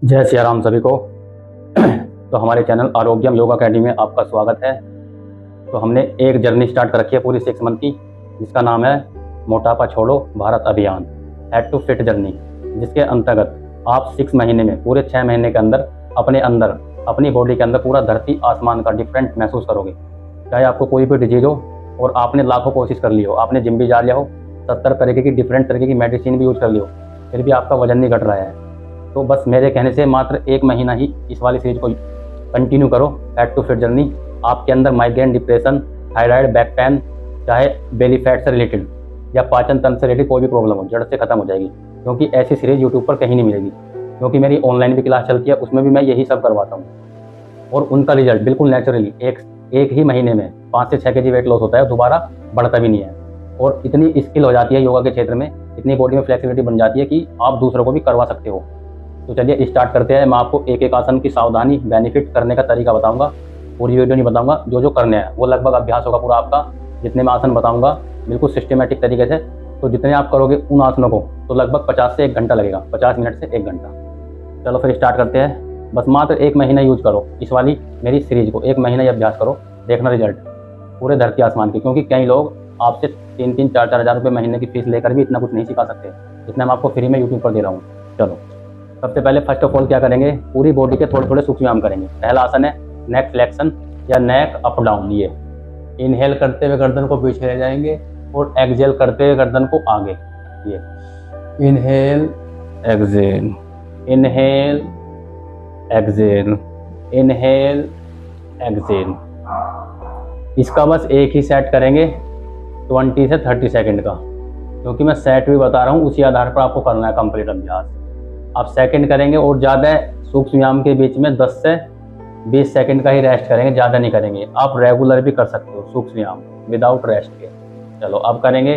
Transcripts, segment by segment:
जय सिया राम सभी को। तो हमारे चैनल आरोग्यम योगा अकेडमी में आपका स्वागत है। तो हमने एक जर्नी स्टार्ट कर रखी है पूरी 6 मंथ की, जिसका नाम है मोटापा छोड़ो भारत अभियान, हेड टू फिट जर्नी, जिसके अंतर्गत आप 6 महीने में, पूरे 6 महीने के अंदर अपने अंदर, अपनी बॉडी के अंदर पूरा धरती आसमान का डिफरेंट महसूस करोगे। चाहे आपको कोई भी डिजीज हो और आपने लाखों कोशिश कर ली हो, आपने जिम भी जा लिया हो, 70 तरीके की डिफरेंट तरीके की मेडिसिन भी यूज कर ली हो, फिर भी आपका वजन नहीं घट रहा है, तो बस मेरे कहने से मात्र 1 महीना ही इस वाली सीरीज को कंटिन्यू करो, हेड टू फिट जर्नी। आपके अंदर migraine, depression, thyroid, back pain, चाहे बेली फैट से रिलेटेड या पाचन तंत्र से रिलेटेड कोई भी प्रॉब्लम हो, जड़ से खत्म हो जाएगी। क्योंकि ऐसी सीरीज यूट्यूब पर कहीं नहीं मिलेगी, क्योंकि मेरी ऑनलाइन भी क्लास चलती है, उसमें भी मैं यही सब करवाता हूँ। और उनका रिजल्ट बिल्कुल नेचुरली एक ही महीने में 5 से 6 kg वेट लॉस होता है, दोबारा बढ़ता भी नहीं है। और इतनी स्किल हो जाती है योगा के क्षेत्र में, इतनी बॉडी में फ्लेक्सिबिलिटी बन जाती है कि आप दूसरों को भी करवा सकते हो। तो चलिए स्टार्ट करते हैं। मैं आपको एक एक आसन की सावधानी, बेनिफिट, करने का तरीका बताऊंगा। पूरी वीडियो नहीं बताऊंगा, जो करने हैं वो लगभग अभ्यास होगा पूरा आपका। जितने मैं आसन बताऊंगा बिल्कुल सिस्टमेटिक तरीके से, तो जितने आप करोगे उन आसनों को तो लगभग 50 से 1 घंटा लगेगा, 50 मिनट से 1 घंटा। चलो फिर स्टार्ट करते हैं। बस मात्र 1 महीना यूज करो इस वाली मेरी सीरीज को, 1 महीना ही अभ्यास करो, देखना रिजल्ट पूरे धरती आसमान की। क्योंकि कई लोग आपसे 3-3, 4-4 हज़ार रुपये महीने की फीस लेकर भी इतना कुछ नहीं सिखा सकते जितना मैं आपको फ्री में यूट्यूब पर दे रहा हूँ। चलो सबसे पहले फर्स्ट ऑफ ऑल क्या करेंगे, पूरी बॉडी के थोड़े थोड़े सूक्ष्म व्यायाम करेंगे। पहला आसन है नेक फ्लेक्शन या नेक अप डाउन। ये इनहेल करते हुए गर्दन को पीछे ले जाएंगे और एक्सहेल करते हुए गर्दन को आगे। ये inhale exhale, inhale exhale, inhale exhale. इसका बस एक ही सेट करेंगे 20 से 30 सेकंड का, क्योंकि मैं सेट भी बता रहा हूँ, उसी आधार पर आपको करना है कंप्लीट अभ्यास। आप सेकंड करेंगे और ज़्यादा सूक्ष्म व्यायाम के बीच में 10 से 20 सेकंड का ही रेस्ट करेंगे, ज़्यादा नहीं करेंगे। आप रेगुलर भी कर सकते हो सूक्ष्म व्यायाम विदाउट रेस्ट के। चलो अब करेंगे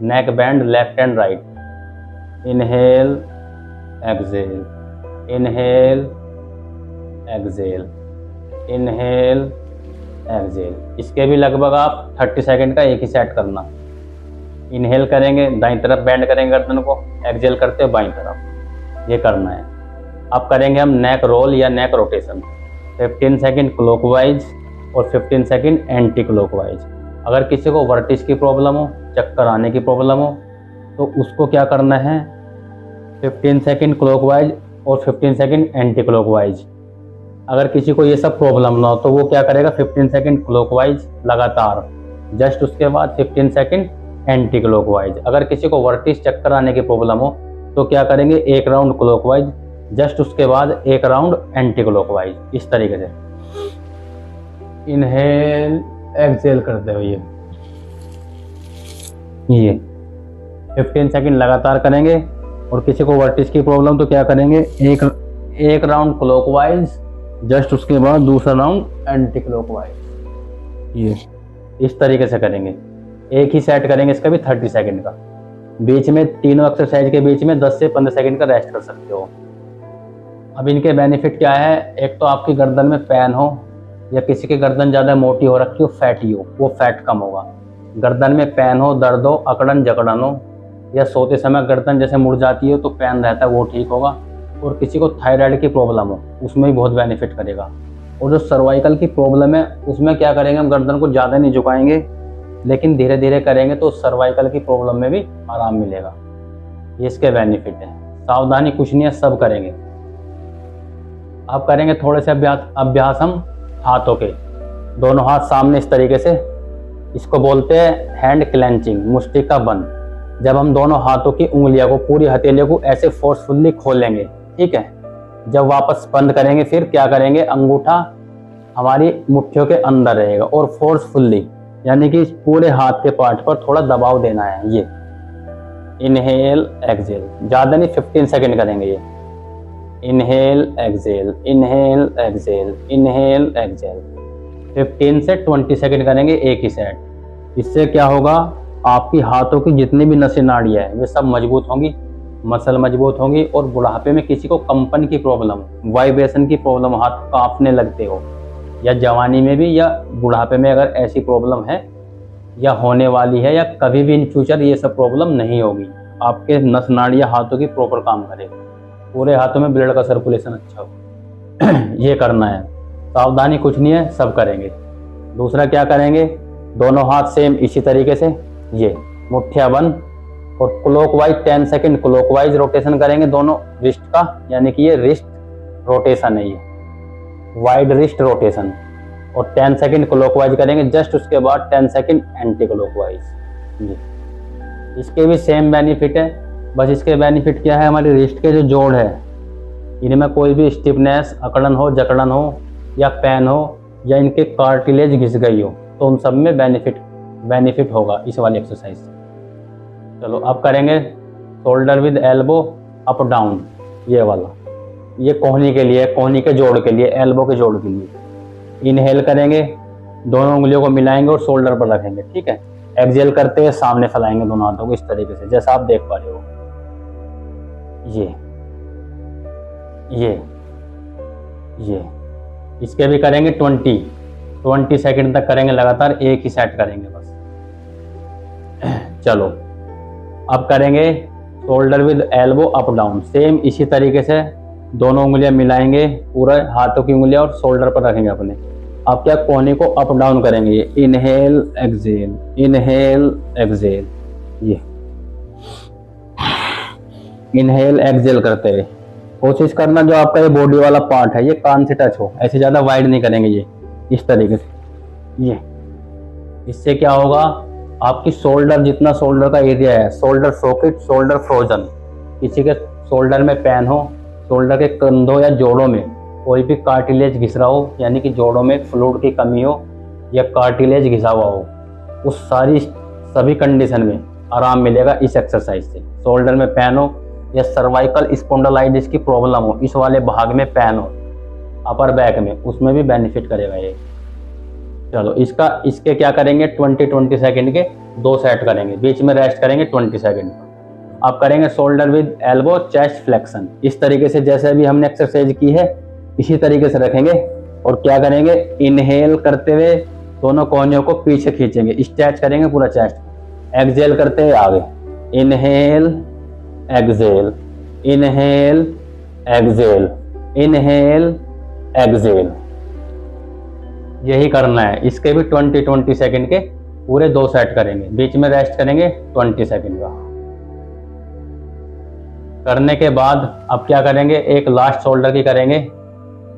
neck band left and right. Inhale exhale, inhale exhale, inhale exhale. इसके भी लगभग आप 30 सेकंड का एक ही सेट करना। इनहेल करेंगे, दाईं तरफ बैंड करेंगे गर्दन को, एक्सहेल करते हो बाईं तरफ, ये करना है। अब करेंगे हम नेक रोल या नेक रोटेशन, 15 सेकंड क्लॉकवाइज और 15 सेकंड एंटी क्लॉकवाइज। अगर किसी को वर्टिस की प्रॉब्लम हो, चक्कर आने की प्रॉब्लम हो, तो उसको क्या करना है, 15 सेकंड क्लॉकवाइज और 15 सेकंड एंटी क्लॉकवाइज। अगर किसी को ये सब प्रॉब्लम ना हो तो वो क्या करेगा, 15 सेकंड क्लॉकवाइज लगातार, जस्ट उसके बाद 15 सेकंड एंटी क्लॉकवाइज। अगर किसी को वर्टिस, चक्कर आने की प्रॉब्लम हो तो क्या करेंगे, 1 राउंड क्लॉकवाइज, जस्ट उसके बाद 1 राउंड एंटी क्लॉकवाइज, इस तरीके से। इनहेल एक्सहेल करते हुए ये 15 सेकंड लगातार करेंगे। और किसी को वर्टिस की प्रॉब्लम तो क्या करेंगे, एक राउंड क्लॉकवाइज, जस्ट उसके बाद दूसरा राउंड एंटी क्लॉकवाइज, ये इस तरीके से करेंगे। एक ही सेट करेंगे इसका भी 30 सेकंड का। बीच में तीनों एक्सरसाइज के बीच में 10 से 15 सेकंड का रेस्ट कर सकते हो। अब इनके बेनिफिट क्या है, एक तो आपकी गर्दन में पेन हो या किसी की गर्दन ज़्यादा मोटी हो रखी हो, फैटी हो, वो फैट कम होगा। गर्दन में पेन हो, दर्द हो, अकड़न जकड़न हो, या सोते समय गर्दन जैसे मुड़ जाती है तो पेन रहता है, वो ठीक होगा। और किसी को थायराइड की प्रॉब्लम हो, उसमें भी बहुत बेनिफिट करेगा। और जो सर्वाइकल की प्रॉब्लम है उसमें क्या करेंगे, हम गर्दन को ज़्यादा नहीं झुकाएंगे, लेकिन धीरे धीरे करेंगे तो सर्वाइकल की प्रॉब्लम में भी आराम मिलेगा। ये इसके बेनिफिट हैं। सावधानी कुछ नहीं है, सब करेंगे। अब करेंगे थोड़े से अभ्यास हम हाथों के, दोनों हाथ सामने इस तरीके से, इसको बोलते हैं हैंड क्लेंचिंग, मुष्टि का बंद। जब हम दोनों हाथों की उंगलियों को, पूरी हथेलियों को ऐसे फोर्सफुली खोलेंगे, ठीक है। जब वापस बंद करेंगे फिर क्या करेंगे, अंगूठा हमारी मुट्ठियों के अंदर रहेगा और फोर्सफुली, यानी कि पूरे हाथ के पार्ट पर थोड़ा दबाव देना है। ये इनहेल एक्सहेल, ज़्यादा नहीं, 15 सेकंड करेंगे ये। Inhale exhale, inhale exhale, inhale exhale, 15 से 20 सेकंड करेंगे एक ही सेट। इससे क्या होगा, आपकी हाथों की जितनी भी नसें नाड़ियाँ हैं वे सब मजबूत होंगी, मसल मजबूत होंगी। और बुढ़ापे में किसी को कंपन की प्रॉब्लम, वाइब्रेशन की प्रॉब्लम, हाथ कांपने लगते हो, या जवानी में भी या बुढ़ापे में अगर ऐसी प्रॉब्लम है या होने वाली है या कभी भी इन फ्यूचर ये सब प्रॉब्लम नहीं होगी, आपके नस नाड़ियाँ हाथों की प्रॉपर काम करेगी। पूरे हाथों में ब्लड का सर्कुलेशन अच्छा हो। ये करना है, सावधानी कुछ नहीं है, सब करेंगे। दूसरा क्या करेंगे, दोनों हाथ सेम इसी तरीके से ये मुठ्ठियां बंद और क्लॉकवाइज 10 सेकंड क्लॉकवाइज रोटेशन करेंगे दोनों रिस्ट का, यानी कि ये रिस्ट रोटेशन है, ये वाइड रिस्ट रोटेशन। और 10 सेकंड क्लॉकवाइज करेंगे, जस्ट उसके बाद 10 सेकंड एंटी क्लॉकवाइज। ये इसके भी सेम बेनिफिट है, बस इसके बेनिफिट क्या है, हमारी रिस्ट के जो जोड़ है इनमें कोई भी स्टिफनेस, अकड़न हो, जकड़न हो या पेन हो या इनके कार्टिलेज घिस गई हो, तो उन सब में बेनिफिट होगा इस वाली एक्सरसाइज से। चलो अब करेंगे shoulder with elbow up down, ये वाला, ये कोहनी के लिए, कोहनी के जोड़ के लिए, एल्बो के जोड़ के लिए। इनहेल करेंगे, दोनों उंगलियों को मिलाएंगे और शोल्डर पर रखेंगे, ठीक है। एक्सहेल करते हुए सामने फैलाएंगे दोनों हाथों को इस तरीके से, जैसा आप देख पा रहे हो। ये इसके भी करेंगे 20 सेकंड तक करेंगे लगातार, एक ही सेट करेंगे बस। चलो अब करेंगे shoulder with elbow up down, same इसी तरीके से दोनों उंगलियां मिलाएंगे, पूरा हाथों की उंगलियां और शोल्डर पर रखेंगे अपने। अब क्या, कोहनी को अप डाउन करेंगे, ये इनहेल एक्सहेल, इनहेल एक्सहेल, ये इनहेल एक्सहेल करते हुए कोशिश करना जो आपका ये बॉडी वाला पार्ट है ये कान से टच हो, ऐसे ज्यादा वाइड नहीं करेंगे, ये इस तरीके से। ये इससे क्या होगा, आपकी शोल्डर, जितना शोल्डर का एरिया है, शोल्डर सॉकेट, शोल्डर फ्रोजन, किसी के शोल्डर में पेन हो, शोल्डर के कंधों या जोड़ों में कोई भी कार्टिलेज घिस रहा हो, यानी कि जोड़ों में फ्लूइड की कमी हो या कार्टिलेज घिसा हुआ हो, उस सभी कंडीशन में आराम मिलेगा इस एक्सरसाइज से। शोल्डर में पेन हो या सर्वाइकल स्पॉन्डिलाइटिस की प्रॉब्लम हो, इस वाले भाग में पेन हो अपर बैक में, उसमें भी बेनिफिट करेगा ये। चलो इसके क्या करेंगे, 20 सेकंड के 2 सेट करेंगे, बीच में रेस्ट करेंगे 20 सेकंड। अब करेंगे shoulder with elbow chest flexion, इस तरीके से जैसे अभी हमने एक्सरसाइज की है इसी तरीके से रखेंगे। और क्या करेंगे, इनहेल करते हुए दोनों कोहनियों को पीछे खींचेंगे, स्ट्रेच करेंगे पूरा चेस्ट। एक्सहेल करते हुए आगे, inhale exhale, inhale exhale, inhale exhale, यही करना है। इसके भी 20 सेकंड के पूरे 2 सेट करेंगे, बीच में रेस्ट करेंगे 20 सेकंड का। करने के बाद अब क्या करेंगे, एक लास्ट शोल्डर की करेंगे।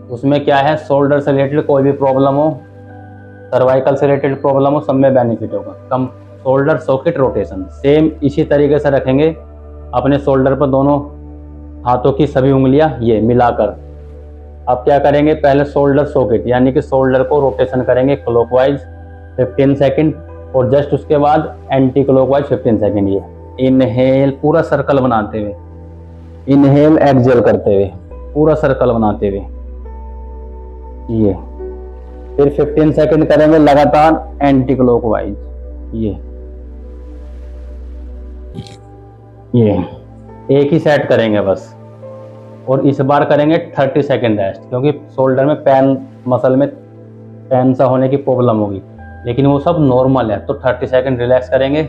उसमें क्या है, शोल्डर से रिलेटेड कोई भी प्रॉब्लम हो, सर्वाइकल से रिलेटेड प्रॉब्लम हो, सब में बेनिफिट होगा। कम शोल्डर सॉकेट रोटेशन सेम इसी तरीके से रखेंगे अपने शोल्डर पर, दोनों हाथों की सभी उंगलियां ये मिलाकर। अब क्या करेंगे, पहले शोल्डर सॉकेट यानी कि शोल्डर को रोटेशन करेंगे क्लॉकवाइज 15 सेकंड और जस्ट उसके बाद एंटी क्लॉकवाइज 15 सेकंड। ये इनहेल पूरा सर्कल बनाते हुए, इनहेल एक्सहेल करते हुए पूरा सर्कल बनाते हुए, ये फिर 15 सेकंड करेंगे लगातार एंटी क्लॉकवाइज। ये एक ही सेट करेंगे बस, और इस बार करेंगे 30 सेकंड रेस्ट, क्योंकि शोल्डर में पेन, मसल में पेन सा होने की प्रॉब्लम होगी, लेकिन वो सब नॉर्मल है। तो 30 सेकंड रिलैक्स करेंगे।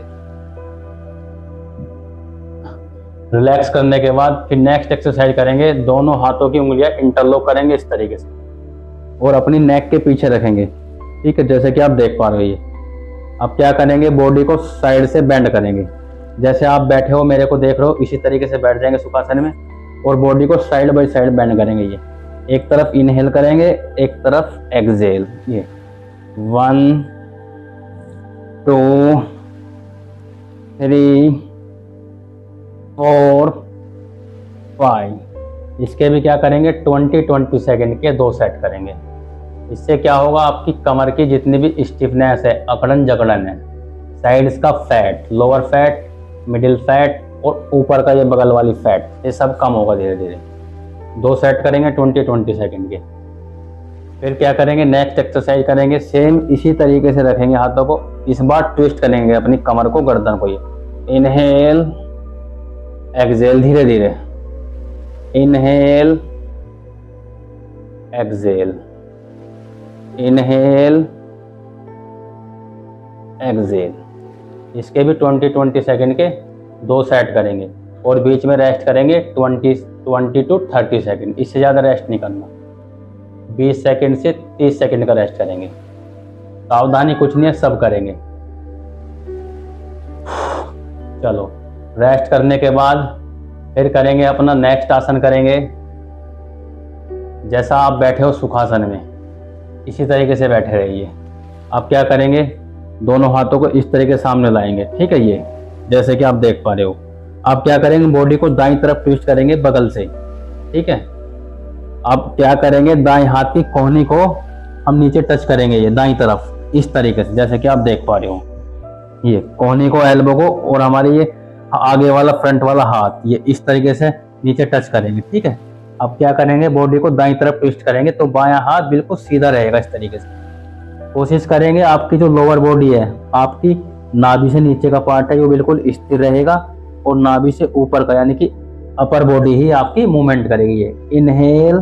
रिलैक्स करने के बाद फिर नेक्स्ट एक्सरसाइज करेंगे, दोनों हाथों की उंगलियां इंटरलॉक करेंगे इस तरीके से और अपनी नेक के पीछे रखेंगे, ठीक है, जैसे कि आप देख पा रहे हैं। अब क्या करेंगे, बॉडी को साइड से बेंड करेंगे, जैसे आप बैठे हो मेरे को देख रहे हो इसी तरीके से बैठ जाएंगे सुखासन में, और बॉडी को साइड बाय साइड बेंड करेंगे। ये एक तरफ इनहेल करेंगे, एक तरफ एक्सहेल। ये 1 2 3 4 5। इसके भी क्या करेंगे, 20 सेकंड के 2 सेट करेंगे। इससे क्या होगा, आपकी कमर की जितनी भी स्टिफनेस है, अकड़न जकड़न है, साइड्स का fat, lower fat, middle fat और ऊपर का ये बगल वाली फैट, ये सब कम होगा धीरे धीरे। 2 सेट करेंगे 20 सेकंड के। फिर क्या करेंगे, नेक्स्ट एक्सरसाइज करेंगे, सेम इसी तरीके से रखेंगे हाथों को, इस बार ट्विस्ट करेंगे अपनी कमर को, गर्दन को। ये इनहेल एक्सहेल, धीरे धीरे इनहेल एक्सहेल, इनहेल एक्सहेल। इसके भी 20 सेकंड के 2 सेट करेंगे और बीच में रेस्ट करेंगे 20 to 30 सेकंड, इससे ज़्यादा रेस्ट नहीं करना। 20 सेकंड से 30 सेकंड का रेस्ट करेंगे। सावधानी कुछ नहीं है, सब करेंगे। चलो, रेस्ट करने के बाद फिर करेंगे अपना नेक्स्ट आसन करेंगे। जैसा आप बैठे हो सुखासन में, इसी तरीके से बैठे रहिए। आप क्या करेंगे, दोनों हाथों को इस तरीके सामने लाएंगे, ठीक है। ये जैसे कि आप देख पा रहे हो। आप क्या करेंगे, बॉडी को दाईं तरफ ट्विस्ट करेंगे बगल से, ठीक है। आप क्या करेंगे, दाएं हाथ की कोहनी को हम नीचे टच करेंगे, ये दाईं तरफ इस तरीके से, जैसे कि आप देख पा रहे हो। ये कोहनी को, एल्बो को, और हमारे ये आगे वाला फ्रंट वाला हाथ ये इस तरीके से नीचे टच करेंगे, ठीक है। अब क्या करेंगे, बॉडी को दाईं तरफ ट्विस्ट करेंगे तो बायां हाथ बिल्कुल सीधा रहेगा इस तरीके से। कोशिश करेंगे आपकी जो लोअर बॉडी है, आपकी नाभि से नीचे का पार्ट है, वो बिल्कुल स्थिर रहेगा और नाभि से ऊपर का यानी कि अपर बॉडी ही आपकी मूवमेंट करेगी। ये इनहेल,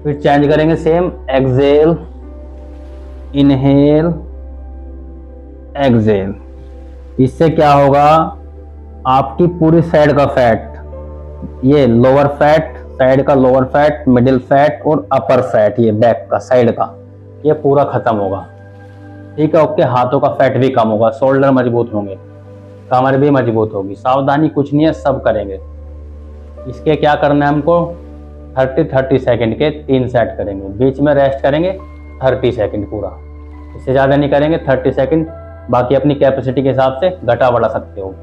फिर चेंज करेंगे सेम, एक्सहेल, इनहेल, एक्सहेल। इससे क्या होगा, आपकी पूरी साइड का फैट, ये लोअर फैट, साइड का लोअर फैट, मिडिल फैट और अपर फैट, ये बैक का साइड का, ये पूरा खत्म होगा, ठीक है। आपके हाथों का फैट भी कम होगा, शोल्डर मजबूत होंगे, कमर भी मजबूत होगी। सावधानी कुछ नहीं है, सब करेंगे। इसके क्या करना है हमको, 30 सेकंड के 3 सेट करेंगे, बीच में रेस्ट करेंगे 30 सेकंड पूरा, इससे ज़्यादा नहीं करेंगे। 30 सेकंड, बाकी अपनी कैपेसिटी के हिसाब से घटा बढ़ा सकते हो।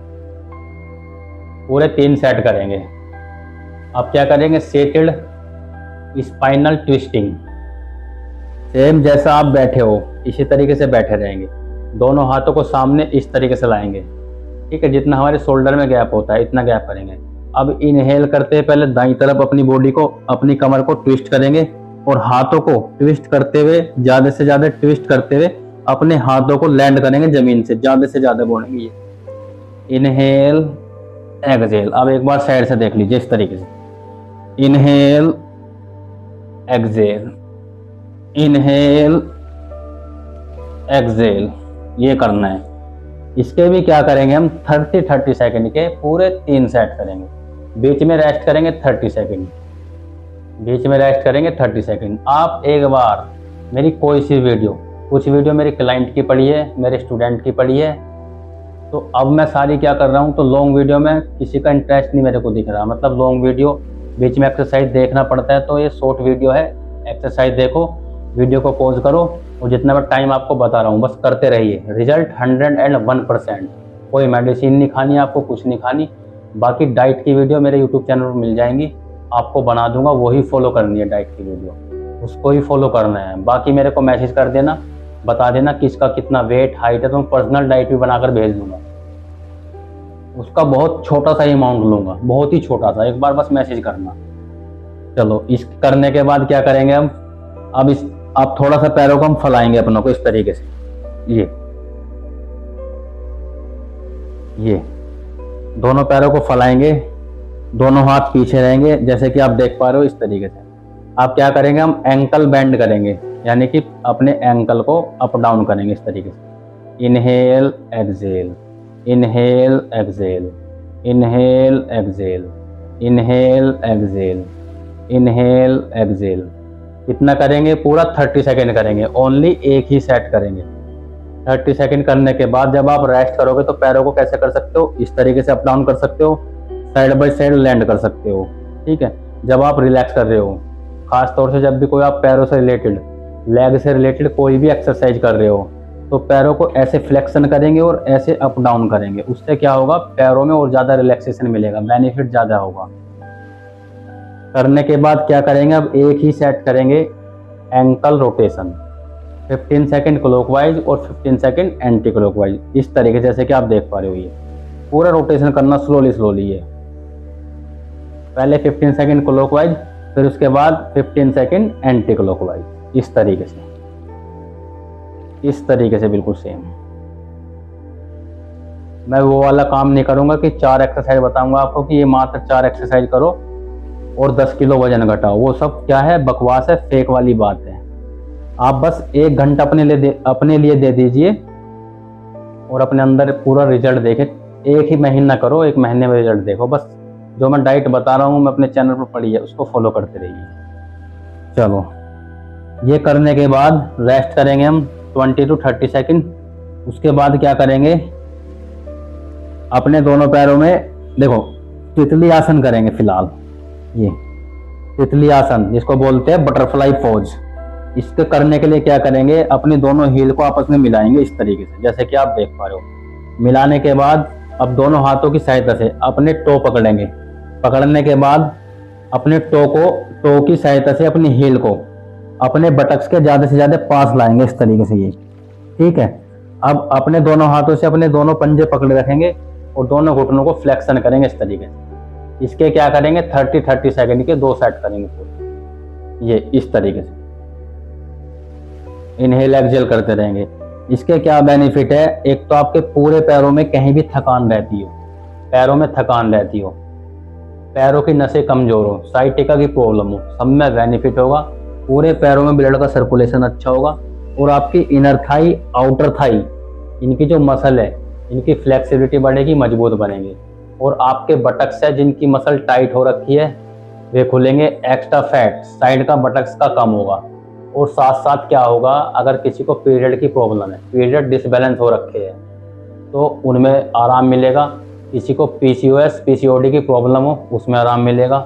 पूरे 3 सेट करेंगे। अब क्या करेंगे, सेटेड स्पाइनल ट्विस्टिंग। सेम जैसा आप बैठे हो इसी तरीके से बैठे रहेंगे, दोनों हाथों को सामने इस तरीके से लाएंगे, ठीक है। जितना हमारे शोल्डर में गैप होता है इतना गैप करेंगे। अब इनहेल करते हैं, पहले दाईं तरफ अपनी बॉडी को, अपनी कमर को ट्विस्ट करेंगे और हाथों को ट्विस्ट करते हुए, ज़्यादा से ज़्यादा ट्विस्ट करते हुए अपने हाथों को लैंड करेंगे जमीन से, ज़्यादा से ज़्यादा बोलेंगे। ये इनहेल, एक्सहेल। अब एक बार साइड से देख लीजिए इस तरीके से, इनहेल, एक्सहेल, इनहेल, एक्सहेल, ये करना है। इसके भी क्या करेंगे हम, 30 सेकंड के पूरे 3 सेट करेंगे, बीच में रेस्ट करेंगे 30 सेकंड, बीच में रेस्ट करेंगे 30 सेकंड। आप एक बार मेरी कोई सी वीडियो, कुछ वीडियो मेरे क्लाइंट की पड़ी है, मेरे स्टूडेंट की पड़ी है, तो अब मैं सारी क्या कर रहा हूँ, तो लॉन्ग वीडियो में किसी का इंटरेस्ट नहीं मेरे को दिख रहा, मतलब लॉन्ग वीडियो बीच में एक्सरसाइज देखना पड़ता है। तो ये शॉर्ट वीडियो है, एक्सरसाइज देखो, वीडियो को पॉज करो और जितना मैं टाइम आपको बता रहा हूँ बस करते रहिए। रिजल्ट 101%। कोई मेडिसिन नहीं खानी आपको, कुछ नहीं खानी। बाकी डाइट की वीडियो मेरे यूट्यूब चैनल पर मिल जाएंगी, आपको बना दूंगा, वही फॉलो करनी है डाइट की वीडियो, उसको ही फॉलो करना है। बाकी मेरे को मैसेज कर देना, बता देना किसका कितना वेट हाइट है, तो मैं पर्सनल डाइट भी बनाकर भेज दूंगा। उसका बहुत छोटा सा अमाउंट लूंगा, बहुत ही छोटा सा, एक बार बस मैसेज करना। चलो, इस करने के बाद क्या करेंगे हम, अब इस आप थोड़ा सा पैरों को हम फैलाएंगे अपनों को इस तरीके से, ये दोनों पैरों को फैलाएंगे, दोनों हाथ पीछे रहेंगे, जैसे कि आप देख पा रहे हो इस तरीके से। आप क्या करेंगे, हम एंकल बेंड करेंगे, यानी कि अपने एंकल को अप डाउन करेंगे इस तरीके से। Inhale, exhale, inhale, exhale, inhale, exhale, inhale, exhale, inhale, exhale. कितना करेंगे, पूरा 30 सेकंड करेंगे, ओनली एक ही सेट करेंगे। 30 सेकंड करने के बाद जब आप रेस्ट करोगे तो पैरों को कैसे कर सकते हो, इस तरीके से अप डाउन कर सकते हो, साइड बाय साइड लैंड कर सकते हो, ठीक है। जब आप रिलैक्स कर रहे हो, खास तौर से जब भी कोई आप पैरों से रिलेटेड, लेग से रिलेटेड कोई भी एक्सरसाइज कर रहे हो, तो पैरों को ऐसे फ्लेक्शन करेंगे और ऐसे अप डाउन करेंगे। उससे क्या होगा, पैरों में और ज़्यादा रिलैक्सेशन मिलेगा, बेनिफिट ज़्यादा होगा। करने के बाद क्या करेंगे, अब एक ही सेट करेंगे एंकल रोटेशन, 15 सेकंड क्लॉकवाइज और 15 सेकंड एंटी क्लॉकवाइज, इस तरीके जैसे कि आप देख पा रहे हो। ये पूरा रोटेशन करना स्लोली है। पहले 15 सेकंड क्लॉकवाइज, फिर उसके बाद 15 सेकंड एंटी क्लॉकवाइज, इस तरीके से, इस तरीके से बिल्कुल सेम। मैं वो वाला काम नहीं करूंगा कि 4 एक्सरसाइज बताऊंगा आपको कि ये मात्र 4 एक्सरसाइज करो और 10 किलो वजन घटाओ। वो सब क्या है, बकवास है, फेक वाली बात है। आप बस 1 घंटा अपने लिए दे दीजिए और अपने अंदर पूरा रिजल्ट देखें। एक ही महीना करो, 1 महीने में रिजल्ट देखो, बस जो मैं डाइट बता रहा हूँ मैं अपने चैनल पर पड़ी है, उसको फॉलो करते रहिए। चलो, ये करने के बाद रेस्ट करेंगे हम 20 to 30 सेकंड। उसके बाद क्या करेंगे, अपने दोनों पैरों में देखो तितली आसन करेंगे। फिलहाल ये तितली आसन जिसको बोलते हैं बटरफ्लाई पोज। इसके करने के लिए क्या करेंगे, अपनी दोनों हील को आपस में मिलाएंगे इस तरीके से, जैसे कि आप देख पा रहे हो। मिलाने के बाद अब दोनों हाथों की सहायता से अपने टो पकड़ेंगे। पकड़ने के बाद अपने टो की सहायता से अपनी हील को अपने बटक्स के ज़्यादा से ज़्यादा पास लाएंगे इस तरीके से ये। ठीक है, अब अपने दोनों हाथों से अपने दोनों पंजे पकड़े रखेंगे और दोनों घुटनों को फ्लेक्शन करेंगे इस तरीके से। इसके क्या करेंगे, 30 सेकंड के 2 सेट करेंगे पूरे, ये इस तरीके से इनहेल एक्सहेल करते रहेंगे। इसके क्या बेनिफिट है, एक तो आपके पूरे पैरों में कहीं भी थकान रहती हो, पैरों में थकान रहती हो, पैरों की नसें कमजोर हो, साइटिका की प्रॉब्लम हो, सब में बेनिफिट होगा। पूरे पैरों में ब्लड का सर्कुलेशन अच्छा होगा और आपकी इनर थाई, आउटर थाई, इनकी जो मसल है इनकी फ्लेक्सिबिलिटी बढ़ेगी, मजबूत बनेंगे। और आपके बटक्स है जिनकी मसल टाइट हो रखी है वे खुलेंगे। एक्स्ट्रा फैट साइड का बटक्स का कम होगा। और साथ साथ क्या होगा, अगर किसी को पीरियड की प्रॉब्लम है, पीरियड डिसबैलेंस हो रखे हैं, तो उनमें आराम मिलेगा। किसी को पीसीओएस पीसीओडी की प्रॉब्लम हो उसमें आराम मिलेगा।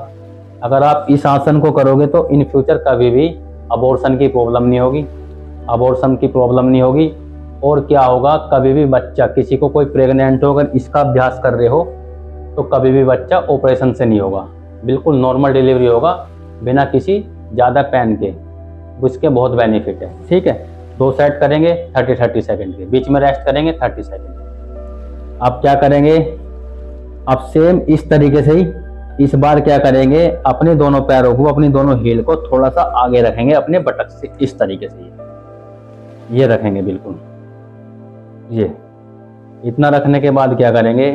अगर आप इस आसन को करोगे तो इन फ्यूचर कभी भी अबॉर्शन की प्रॉब्लम नहीं होगी, अबॉर्शन की प्रॉब्लम नहीं होगी। और क्या होगा, कभी भी बच्चा, किसी को कोई प्रेग्नेंट हो अगर इसका अभ्यास कर रहे हो तो कभी भी बच्चा ऑपरेशन से नहीं होगा, बिल्कुल नॉर्मल डिलीवरी होगा बिना किसी ज़्यादा पेन के। उसके बहुत बेनिफिट है। ठीक है, 2 सेट करेंगे 30 सेकंड के, बीच में रेस्ट करेंगे 30 सेकंड। अब क्या करेंगे, अब सेम इस तरीके से ही इस बार क्या करेंगे, अपने दोनों पैरों को, अपनी दोनों हील को थोड़ा सा आगे रखेंगे अपने बटक से इस तरीके से, ये रखेंगे बिल्कुल, ये इतना रखने के बाद क्या करेंगे,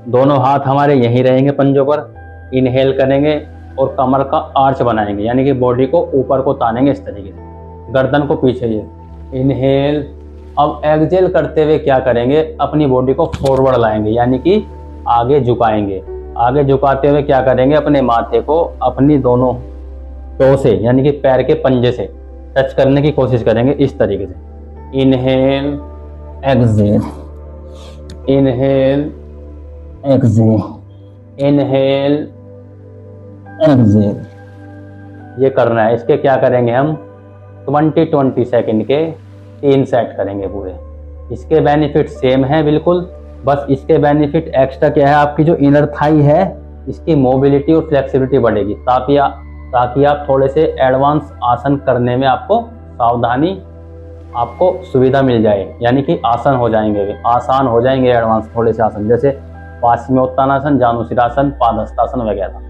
दोनों हाथ हमारे यहीं रहेंगे पंजों पर। इनहेल करेंगे और कमर का आर्च बनाएंगे, यानी कि बॉडी को ऊपर को तानेंगे इस तरीके से, गर्दन को पीछे। ये इनहेल। अब एक्सहेल करते हुए क्या करेंगे, अपनी बॉडी को फॉरवर्ड लाएंगे, यानी कि आगे झुकाएंगे। आगे झुकाते हुए क्या करेंगे, अपने माथे को अपनी दोनों टो से, यानी कि पैर के पंजे से टच करने की कोशिश करेंगे इस तरीके से। Inhale exhale, inhale exhale, inhale exhale, ये करना है। इसके क्या करेंगे हम 20 सेकंड के 3 सेट करेंगे पूरे। इसके बेनिफिट सेम है बिल्कुल, बस इसके बेनिफिट एक्स्ट्रा क्या है, आपकी जो इनर थाई है इसकी मोबिलिटी और फ्लेक्सिबिलिटी बढ़ेगी, ताकि आप थोड़े से एडवांस आसन करने में आपको सावधानी, आपको सुविधा मिल जाए, यानी कि आसन हो जाएंगे, आसान हो जाएंगे एडवांस थोड़े से आसन, जैसे पाश्चिमोत्तानासन, जानुशिरासन, पादहस्तासन वगैरह।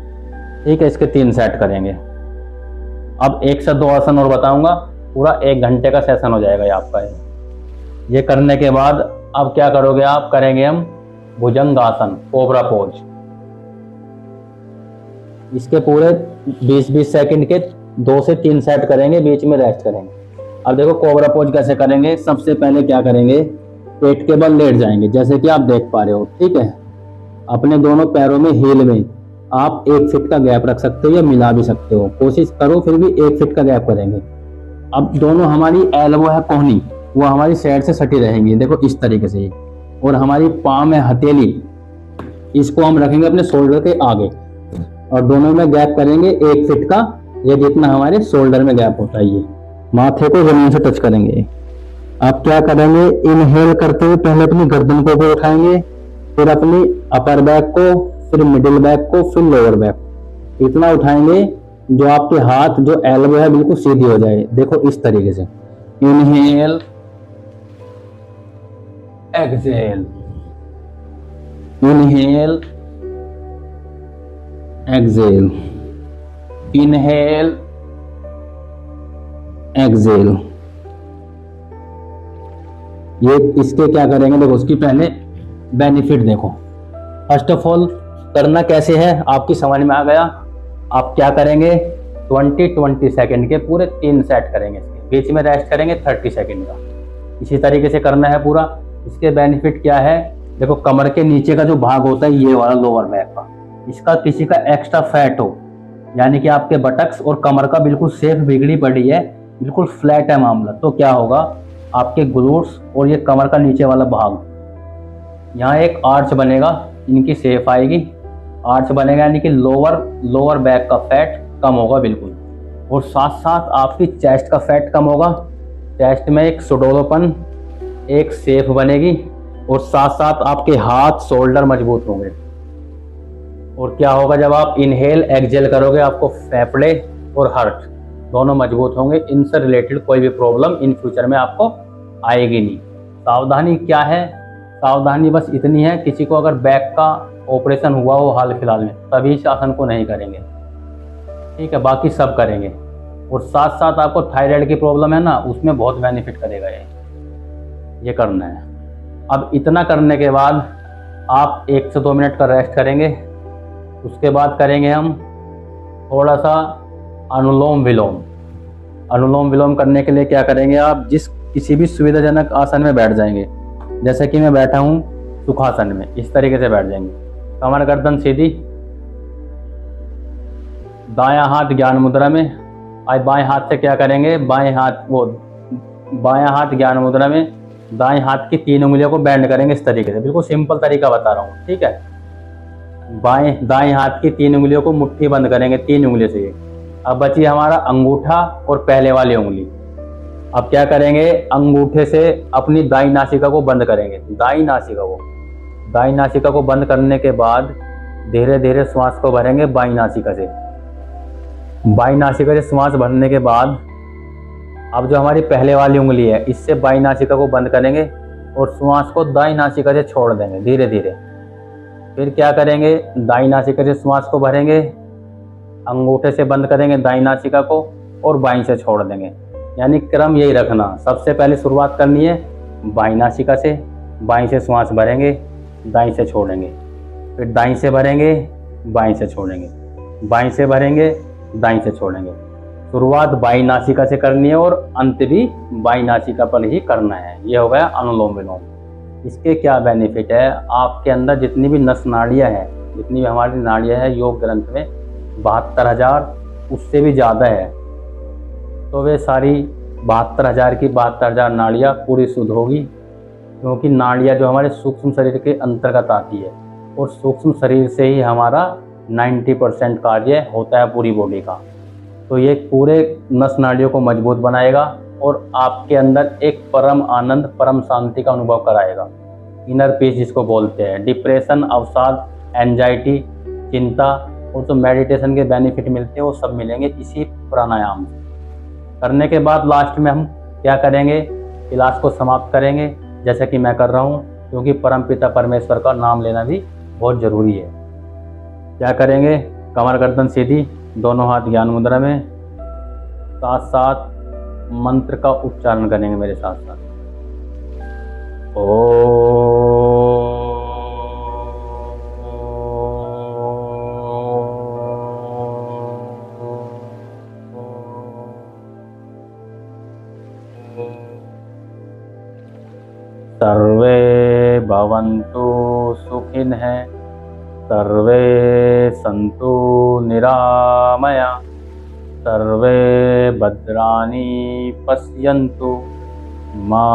ठीक है, इसके 3 सेट करेंगे। अब 1 से 2 आसन और बताऊंगा, पूरा 1 घंटे का सेशन हो जाएगा ये आपका। ये करने के बाद अब क्या करोगे आप, करेंगे हम भुजंगासन, कोबरा पोज। इसके पूरे 20 सेकंड के 2 से 3 सेट करेंगे, बीच में रेस्ट करेंगे। अब देखो कोबरा पोज कैसे करेंगे। सबसे पहले क्या करेंगे, पेट के बल लेट जाएंगे, जैसे कि आप देख पा रहे हो। ठीक है, अपने दोनों पैरों में हील में आप 1 फीट का गैप रख सकते हो या मिला भी सकते हो, कोशिश करो फिर भी 1 फीट का गैप करेंगे। अब दोनों हमारी एल्बो है कोहनी, वो हमारी साइड से सटी रहेंगी, देखो इस तरीके से ही। और हमारी पाम है हथेली, इसको हम रखेंगे अपने शोल्डर के आगे और दोनों में गैप करेंगे 1 फीट का, ये जितना हमारे शोल्डर में गैप होता है। ये माथे को जमीन से टच करेंगे। अब क्या करेंगे, इनहेल करते हुए पहले अपनी गर्दन को ऊपर उठाएंगे, फिर अपनी अपर बैक को, फिर मिडिल बैक को, फिर लोअर बैक। इतना उठाएंगे जो आपके हाथ, जो एल्बो है बिल्कुल सीधी हो जाए, देखो इस तरीके से। Inhale exhale, inhale exhale, inhale exhale. ये इसके क्या करेंगे, देखो उसकी पहले बेनिफिट देखो। फर्स्ट ऑफ ऑल करना कैसे है आपकी समझ में आ गया। आप क्या करेंगे, 20 सेकंड के पूरे 3 सेट करेंगे, इसके बीच में रेस्ट करेंगे 30 सेकंड का। इसी तरीके से करना है पूरा। इसके बेनिफिट क्या है, देखो कमर के नीचे का जो भाग होता है ये वाला लोअर बैक का, इसका किसी का एक्स्ट्रा फैट हो, यानी कि आपके बटक्स और कमर का बिल्कुल शेप बिगड़ी पड़ी है, बिल्कुल फ्लैट है मामला, तो क्या होगा, आपके ग्लूट्स और ये कमर का नीचे वाला भाग, यहाँ एक आर्च बनेगा, इनकी शेप आएगी, आर्च बनेगा, यानी कि लोअर बैक का फैट कम होगा बिल्कुल। और साथ साथ आपकी चेस्ट का फैट कम होगा, चेस्ट में एक सुडौलोपन, एक शेप बनेगी, और साथ साथ आपके हाथ शोल्डर मजबूत होंगे। और क्या होगा, जब आप इनहेल एक्सहेल करोगे, आपको फेफड़े और हार्ट दोनों मजबूत होंगे। इनसे रिलेटेड कोई भी प्रॉब्लम इन फ्यूचर में आपको आएगी नहीं। सावधानी क्या है, सावधानी बस इतनी है, किसी को अगर बैक का ऑपरेशन हुआ हो हाल फिलहाल में, तभी इस आसन को नहीं करेंगे, ठीक है, बाकी सब करेंगे। और साथ साथ आपको थायराइड की प्रॉब्लम है ना, उसमें बहुत बेनिफिट करेगा ये करना है। अब इतना करने के बाद आप 1 से 2 मिनट का रेस्ट करेंगे। उसके बाद करेंगे हम थोड़ा सा अनुलोम विलोम। अनुलोम विलोम करने के लिए क्या करेंगे, आप किसी भी सुविधाजनक आसन में बैठ जाएंगे। जैसे कि मैं बैठा हूँ सुखासन में, इस तरीके से बैठ जाएंगे, कमर गर्दन सीधी, दायां हाथ ज्ञान मुद्रा में। आज बाएं हाथ से क्या करेंगे, बाएं हाथ ज्ञान मुद्रा में, दाएं हाथ की 3 उंगलियों को बैंड करेंगे इस तरीके से, बिल्कुल सिंपल तरीका बता रहा हूँ, ठीक है। दाएं हाथ की 3 उंगलियों को मुट्ठी बंद करेंगे 3 उंगली से। अब बची हमारा अंगूठा और पहले वाली उंगली। अब क्या करेंगे, अंगूठे से अपनी दाईं नासिका को बंद करेंगे, दाईं नासिका को बंद करने के बाद धीरे धीरे श्वास को भरेंगे बाईं नासिका से। बाईं नासिका से श्वास भरने के बाद अब जो हमारी पहले वाली उंगली है, इससे बाईं नासिका को बंद करेंगे और श्वास को दाईं नासिका से छोड़ देंगे धीरे धीरे। फिर क्या करेंगे, दाईं नासिका से श्वास को भरेंगे, अंगूठे से बंद करेंगे दाईं नासिका को और बाईं से छोड़ देंगे। यानी क्रम यही रखना, सबसे पहले शुरुआत करनी है बाईं नासिका से, बाईं से श्वास भरेंगे, दाईं से छोड़ेंगे, फिर दाईं से भरेंगे, बाईं से छोड़ेंगे, बाईं से भरेंगे, दाईं से छोड़ेंगे। शुरुआत बाईं नासिका से करनी है और अंत भी बाईं नासिका पर ही करना है। ये हो गया अनुलोम विलोम। इसके क्या बेनिफिट है, आपके अंदर जितनी भी नस नाड़ियाँ हैं, जितनी भी हमारी नाड़ियाँ हैं योग ग्रंथ में 72,000 उससे भी ज़्यादा है, तो वे सारी 72,000 की 72,000 नाड़ियाँ पूरी शुद्ध होगी। क्योंकि नाड़ियाँ जो हमारे सूक्ष्म शरीर के अंतर्गत आती है और सूक्ष्म शरीर से ही हमारा 90% कार्य होता है पूरी बॉडी का। तो ये पूरे नस नाड़ियों को मजबूत बनाएगा और आपके अंदर एक परम आनंद, परम शांति का अनुभव कराएगा। इनर पीस जिसको बोलते हैं, डिप्रेशन, अवसाद, एंजाइटी, चिंता और जो मेडिटेशन के बेनिफिट मिलते हैं वो सब मिलेंगे इसी प्राणायाम से। करने के बाद लास्ट में हम क्या करेंगे, क्लास को समाप्त करेंगे जैसे कि मैं कर रहा हूँ, क्योंकि परमपिता परमेश्वर का नाम लेना भी बहुत ज़रूरी है। क्या करेंगे, कमर गर्दन सीधी, दोनों हाथ ज्ञान मुद्रा में, साथ साथ मंत्र का उच्चारण करेंगे मेरे साथ साथ। सर्वे भवन्तु सुखिनः, सर्वे सन्तु निरामया, सर्वे भद्राणि पश्यन्तु, मा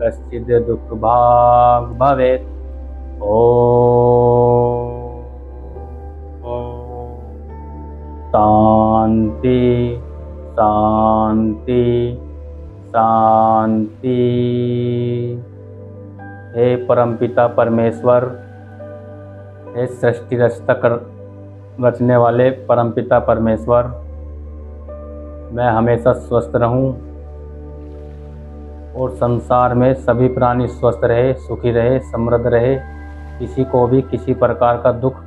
कश्चित् दुःखभाग् भवेत्। शांति शांति शांति। हे परमपिता परमेश्वर, हे सृष्टि रचने वाले परमपिता परमेश्वर, मैं हमेशा स्वस्थ रहूं और संसार में सभी प्राणी स्वस्थ रहे, सुखी रहे, समृद्ध रहे, किसी को भी किसी प्रकार का दुख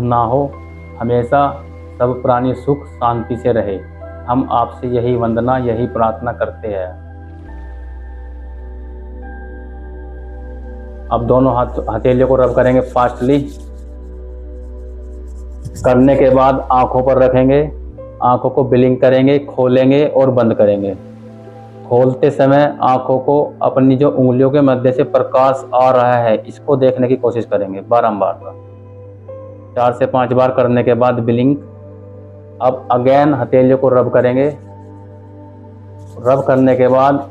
ना हो, हमेशा सब प्राणी सुख शांति से रहे। हम आपसे यही वंदना, यही प्रार्थना करते हैं। अब दोनों हथेलियों को रब करेंगे फास्टली। करने के बाद आंखों पर रखेंगे, आंखों को ब्लिंक करेंगे, खोलेंगे और बंद करेंगे। खोलते समय आंखों को अपनी जो उंगलियों के मध्य से प्रकाश आ रहा है इसको देखने की कोशिश करेंगे बारंबार। 4 से 5 बार करने के बाद ब्लिंक। अब अगेन हथेलियों को रब करेंगे। रब करने के बाद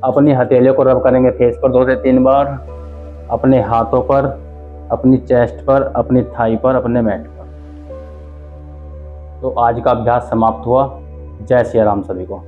अपनी हथेलियों को रब करेंगे फेस पर 2 से 3 बार, अपने हाथों पर, अपनी चेस्ट पर, अपनी थाई पर, अपने मैट पर। तो आज का अभ्यास समाप्त हुआ। जय सिया राम सभी को।